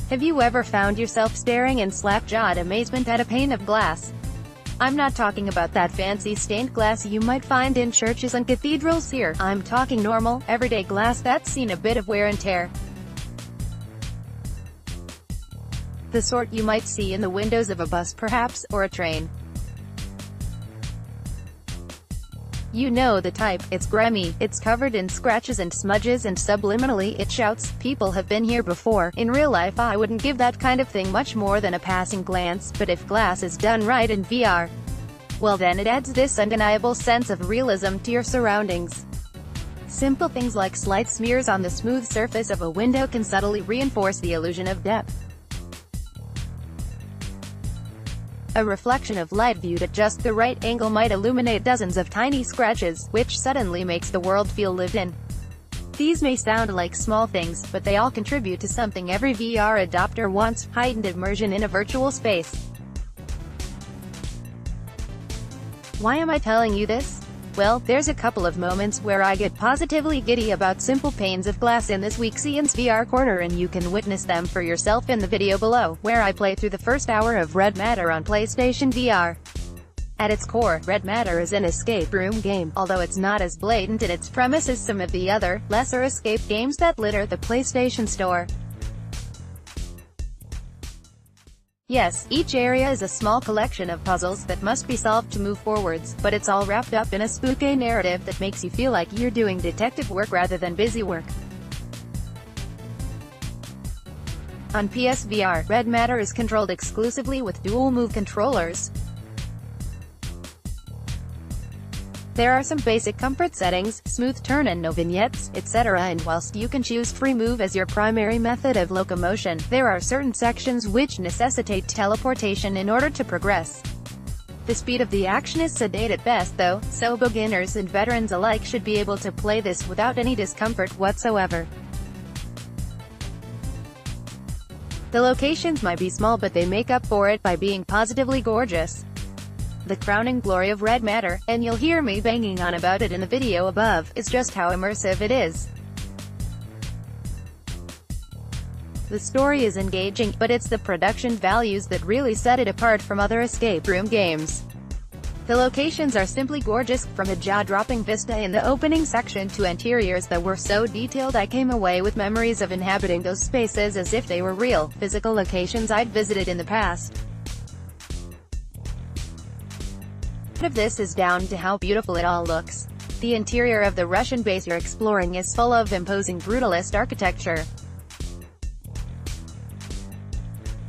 Have you ever found yourself staring in slack-jawed amazement at a pane of glass? I'm not talking about that fancy stained glass you might find in churches and cathedrals here. I'm talking normal, everyday glass that's seen a bit of wear and tear. The sort you might see in the windows of a bus perhaps, or a train. You know the type. It's grimy, it's covered in scratches and smudges, and subliminally it shouts, "People have been here before." In real life I wouldn't give that kind of thing much more than a passing glance, but if glass is done right in VR, well then it adds this undeniable sense of realism to your surroundings. Simple things like slight smears on the smooth surface of a window can subtly reinforce the illusion of depth. A reflection of light viewed at just the right angle might illuminate dozens of tiny scratches, which suddenly makes the world feel lived in. These may sound like small things, but they all contribute to something every VR adopter wants: heightened immersion in a virtual space. Why am I telling you this? Well, there's a couple of moments where I get positively giddy about simple panes of glass in this week's Ian's VR Corner, and you can witness them for yourself in the video below, where I play through the first hour of Red Matter on PlayStation VR. At its core, Red Matter is an escape room game, although it's not as blatant in its premise as some of the other, lesser escape games that litter the PlayStation Store. Yes, each area is a small collection of puzzles that must be solved to move forwards, but it's all wrapped up in a spooky narrative that makes you feel like you're doing detective work rather than busy work. On PSVR, Red Matter is controlled exclusively with dual-move controllers. There are some basic comfort settings: smooth turn and no vignettes, etc. And whilst you can choose free move as your primary method of locomotion, there are certain sections which necessitate teleportation in order to progress. The speed of the action is sedate at best though, so beginners and veterans alike should be able to play this without any discomfort whatsoever. The locations might be small, but they make up for it by being positively gorgeous. The crowning glory of Red Matter, and you'll hear me banging on about it in the video above, is just how immersive it is. The story is engaging, but it's the production values that really set it apart from other escape room games. The locations are simply gorgeous, from a jaw-dropping vista in the opening section to interiors that were so detailed I came away with memories of inhabiting those spaces as if they were real, physical locations I'd visited in the past. Of this is down to how beautiful it all looks. The interior of the Russian base you're exploring is full of imposing brutalist architecture.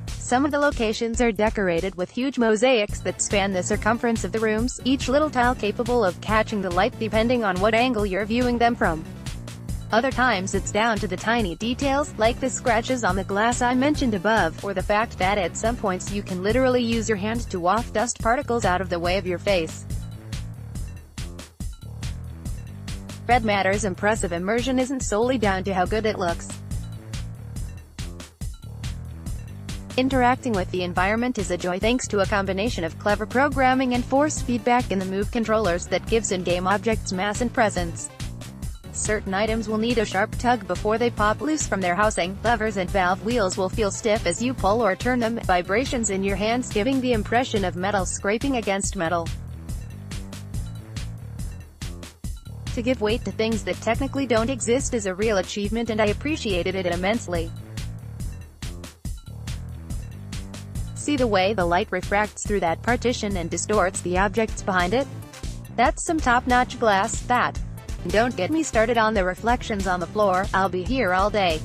Some of the locations are decorated with huge mosaics that span the circumference of the rooms, each little tile capable of catching the light depending on what angle you're viewing them from. Other times it's down to the tiny details, like the scratches on the glass I mentioned above, or the fact that at some points you can literally use your hand to waft dust particles out of the way of your face. Red Matter's impressive immersion isn't solely down to how good it looks. Interacting with the environment is a joy thanks to a combination of clever programming and force feedback in the move controllers that gives in-game objects mass and presence. Certain items will need a sharp tug before they pop loose from their housing. Levers and valve wheels will feel stiff as you pull or turn them, vibrations in your hands giving the impression of metal scraping against metal. To give weight to things that technically don't exist is a real achievement, and I appreciated it immensely. See the way the light refracts through that partition and distorts the objects behind it? That's some top-notch glass, that. Don't get me started on the reflections on the floor, I'll be here all day.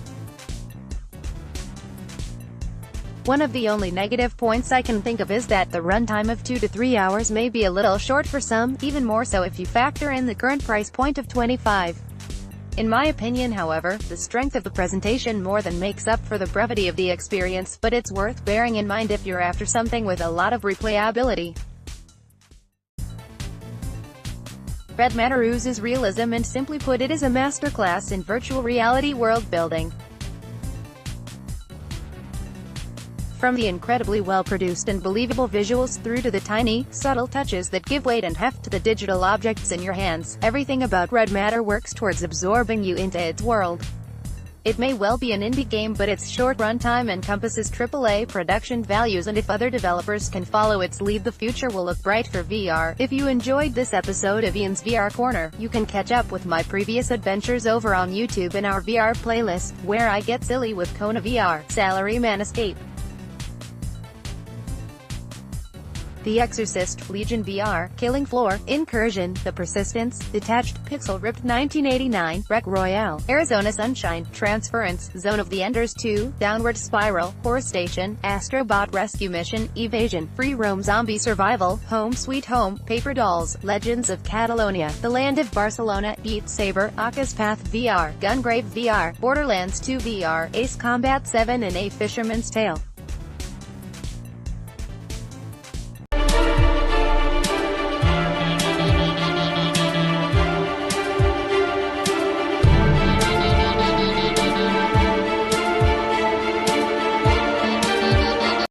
One of the only negative points I can think of is that the runtime of 2 to 3 hours may be a little short for some, even more so if you factor in the current price point of $25. In my opinion, however, the strength of the presentation more than makes up for the brevity of the experience, but it's worth bearing in mind if you're after something with a lot of replayability. Red Matter oozes realism, and simply put it is a masterclass in virtual reality world building. From the incredibly well-produced and believable visuals through to the tiny, subtle touches that give weight and heft to the digital objects in your hands, everything about Red Matter works towards absorbing you into its world. It may well be an indie game, but its short runtime encompasses AAA production values, and if other developers can follow its lead, the future will look bright for VR. If you enjoyed this episode of Ian's VR Corner, you can catch up with my previous adventures over on YouTube in our VR playlist, where I get silly with Kona VR, Salaryman Escape, The Exorcist, Legion VR, Killing Floor, Incursion, The Persistence, Detached, Pixel Ripped 1989, Wreck Royale, Arizona Sunshine, Transference, Zone of the Enders 2, Downward Spiral, Horror Station, Astrobot Rescue Mission, Evasion, Free Roam Zombie Survival, Home Sweet Home, Paper Dolls, Legends of Catalonia, The Land of Barcelona, Beat Saber, Aka's Path VR, Gungrave VR, Borderlands 2 VR, Ace Combat 7 and A Fisherman's Tale.